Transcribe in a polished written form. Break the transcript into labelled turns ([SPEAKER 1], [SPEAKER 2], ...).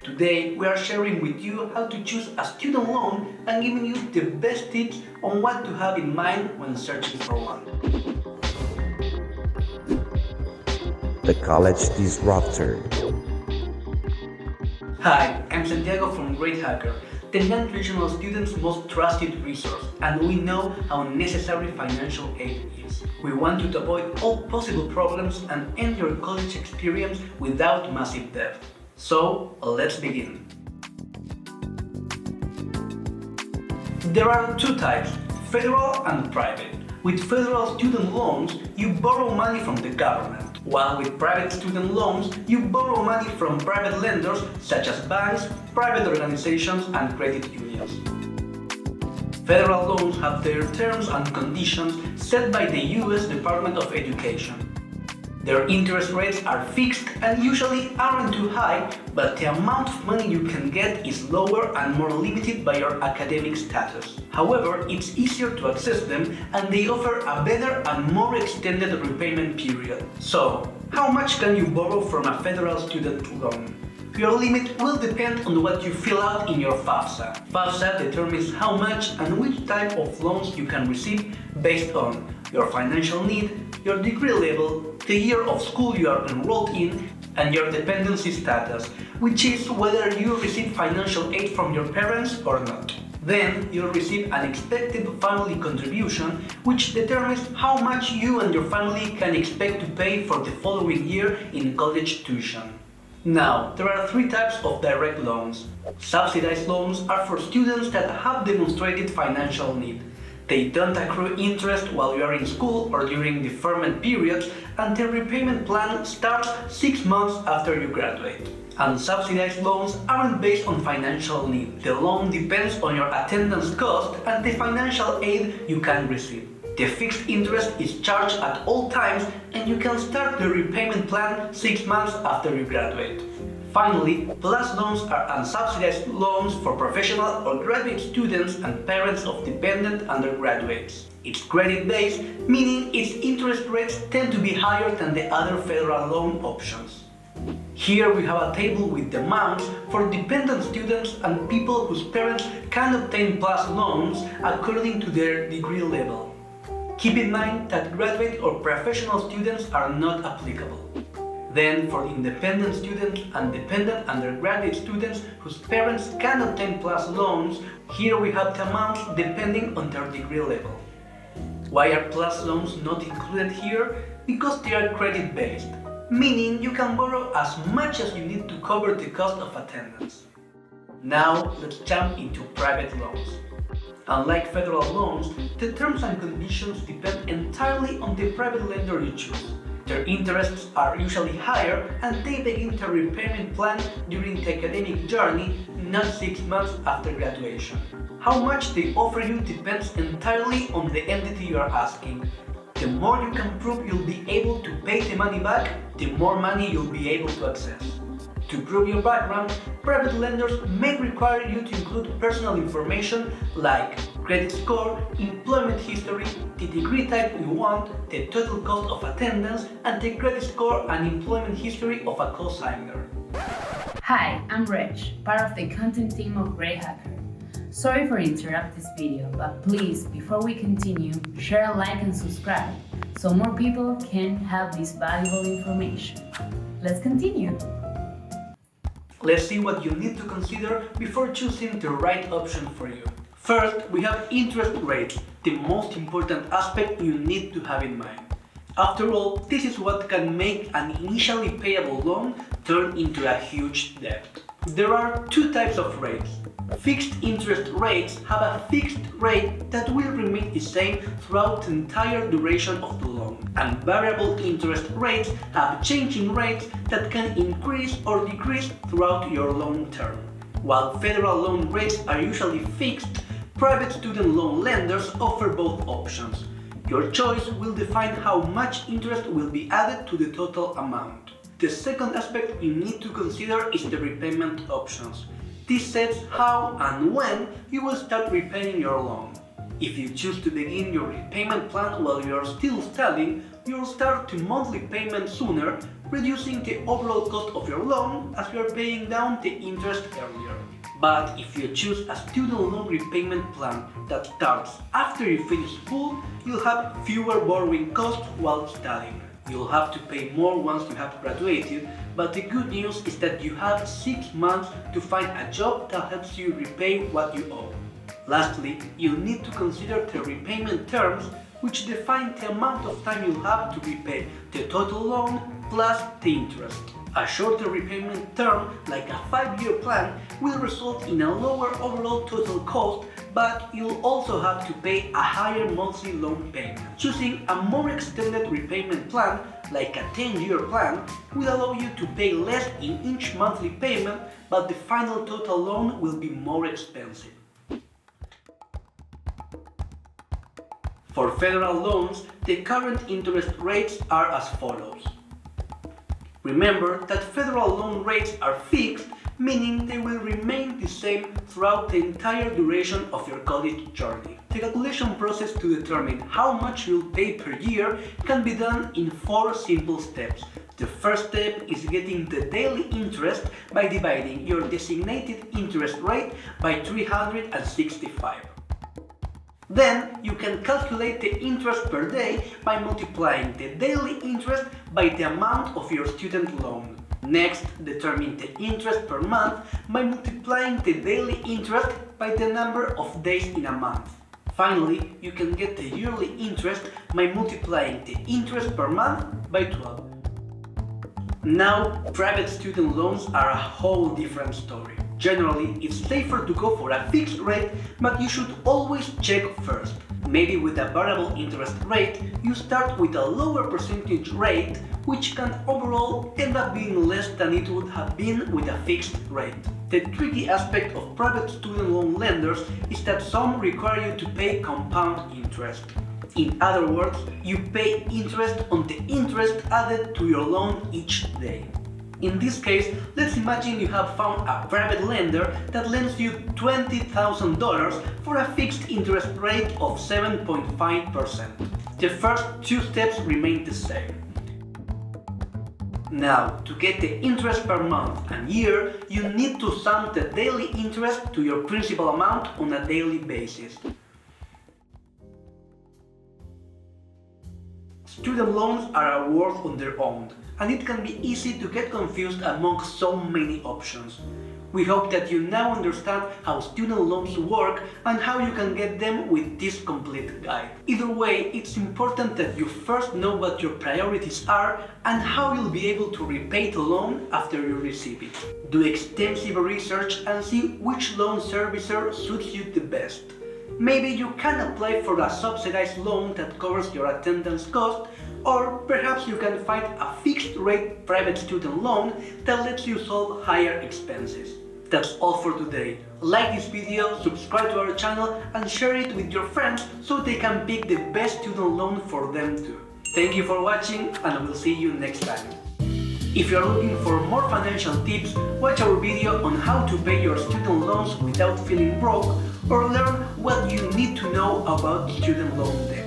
[SPEAKER 1] Today we are sharing with you how to choose a student loan and giving you the best tips on what to have in mind when searching for one.
[SPEAKER 2] The College Disruptor.
[SPEAKER 1] Hi, I'm Santiago from Great Hacker, the non-traditional students' most trusted resource, and we know how necessary financial aid is. We want you to avoid all possible problems and end your college experience without massive debt. So, let's begin. There are two types, federal and private. With federal student loans, you borrow money from the government, while with private student loans, you borrow money from private lenders such as banks, private organizations, and credit unions. Federal loans have their terms and conditions set by the US Department of Education. Their interest rates are fixed and usually aren't too high, but the amount of money you can get is lower and more limited by your academic status. However, it's easier to access them and they offer a better and more extended repayment period. So, how much can you borrow from a federal student loan? Your limit will depend on what you fill out in your FAFSA. FAFSA determines how much and which type of loans you can receive based on your financial need, your degree level, the year of school you are enrolled in, and your dependency status, which is whether you receive financial aid from your parents or not. Then you'll receive an expected family contribution, which determines how much you and your family can expect to pay for the following year in college tuition. Now, there are three types of direct loans. Subsidized loans are for students that have demonstrated financial need. They don't accrue interest while you are in school or during deferment periods, and the repayment plan starts 6 months after you graduate. Unsubsidized loans aren't based on financial need. The loan depends on your attendance cost and the financial aid you can receive. The fixed interest is charged at all times and you can start the repayment plan 6 months after you graduate. Finally, PLUS loans are unsubsidized loans for professional or graduate students and parents of dependent undergraduates. It's credit-based, meaning its interest rates tend to be higher than the other federal loan options. Here we have a table with the amounts for dependent students and people whose parents can obtain PLUS loans according to their degree level. Keep in mind that graduate or professional students are not applicable. Then, for independent students and dependent undergraduate students whose parents can obtain PLUS loans, here we have the amounts depending on their degree level. Why are PLUS loans not included here? Because they are credit-based, meaning you can borrow as much as you need to cover the cost of attendance. Now, let's jump into private loans. Unlike federal loans, the terms and conditions depend entirely on the private lender you choose. Their interests are usually higher and they begin their repayment plan during the academic journey, not 6 months after graduation. How much they offer you depends entirely on the entity you are asking. The more you can prove you'll be able to pay the money back, the more money you'll be able to access. To prove your background, private lenders may require you to include personal information like credit score, employment history, the degree type you want, the total cost of attendance, and the credit score and employment history of a co-signer.
[SPEAKER 3] Hi, I'm Rich, part of the content team of Great Hacker. Sorry for interrupting this video, but please, before we continue, share, like, and subscribe so more people can have this valuable information. Let's continue.
[SPEAKER 1] Let's see what you need to consider before choosing the right option for you. First, we have interest rates, the most important aspect you need to have in mind. After all, this is what can make an initially payable loan turn into a huge debt. There are two types of rates. Fixed interest rates have a fixed rate that will remain the same throughout the entire duration of the loan, and variable interest rates have changing rates that can increase or decrease throughout your loan term. While federal loan rates are usually fixed, private student loan lenders offer both options. Your choice will define how much interest will be added to the total amount. The second aspect you need to consider is the repayment options. This sets how and when you will start repaying your loan. If you choose to begin your repayment plan while you are still studying, you'll start the monthly payment sooner, reducing the overall cost of your loan as you are paying down the interest earlier. But if you choose a student loan repayment plan that starts after you finish school, you'll have fewer borrowing costs while studying. You'll have to pay more once you have graduated, but the good news is that you have 6 months to find a job that helps you repay what you owe. Lastly, you'll need to consider the repayment terms, which define the amount of time you'll have to repay the total loan plus the interest. A shorter repayment term, like a 5-year plan, will result in a lower overall total cost, but you'll also have to pay a higher monthly loan payment. Choosing a more extended repayment plan, like a 10-year plan, will allow you to pay less in each monthly payment, but the final total loan will be more expensive. For federal loans, the current interest rates are as follows. Remember that federal loan rates are fixed, meaning they will remain the same throughout the entire duration of your college journey. The calculation process to determine how much you'll pay per year can be done in 4 simple steps. The first step is getting the daily interest by dividing your designated interest rate by 365. Then you can calculate the interest per day by multiplying the daily interest by the amount of your student loan. Next, determine the interest per month by multiplying the daily interest by the number of days in a month. Finally, you can get the yearly interest by multiplying the interest per month by 12. Now, private student loans are a whole different story. Generally, it's safer to go for a fixed rate, but you should always check first. Maybe with a variable interest rate, you start with a lower percentage rate, which can overall end up being less than it would have been with a fixed rate. The tricky aspect of private student loan lenders is that some require you to pay compound interest. In other words, you pay interest on the interest added to your loan each day. In this case, let's imagine you have found a private lender that lends you $20,000 for a fixed interest rate of 7.5%. The first 2 steps remain the same. Now, to get the interest per month and year, you need to sum the daily interest to your principal amount on a daily basis. Student loans are a world on their own, and it can be easy to get confused among so many options. We hope that you now understand how student loans work and how you can get them with this complete guide. Either way, it's important that you first know what your priorities are and how you'll be able to repay the loan after you receive it. Do extensive research and see which loan servicer suits you the best. Maybe you can apply for a subsidized loan that covers your attendance cost, or perhaps you can find a fixed-rate private student loan that lets you solve higher expenses. That's all for today. Like this video, subscribe to our channel, and share it with your friends so they can pick the best student loan for them too. Thank you for watching, and we'll see you next time. If you are looking for more financial tips, watch our video on how to pay your student loans without feeling broke, or learn what you need to know about student loan debt.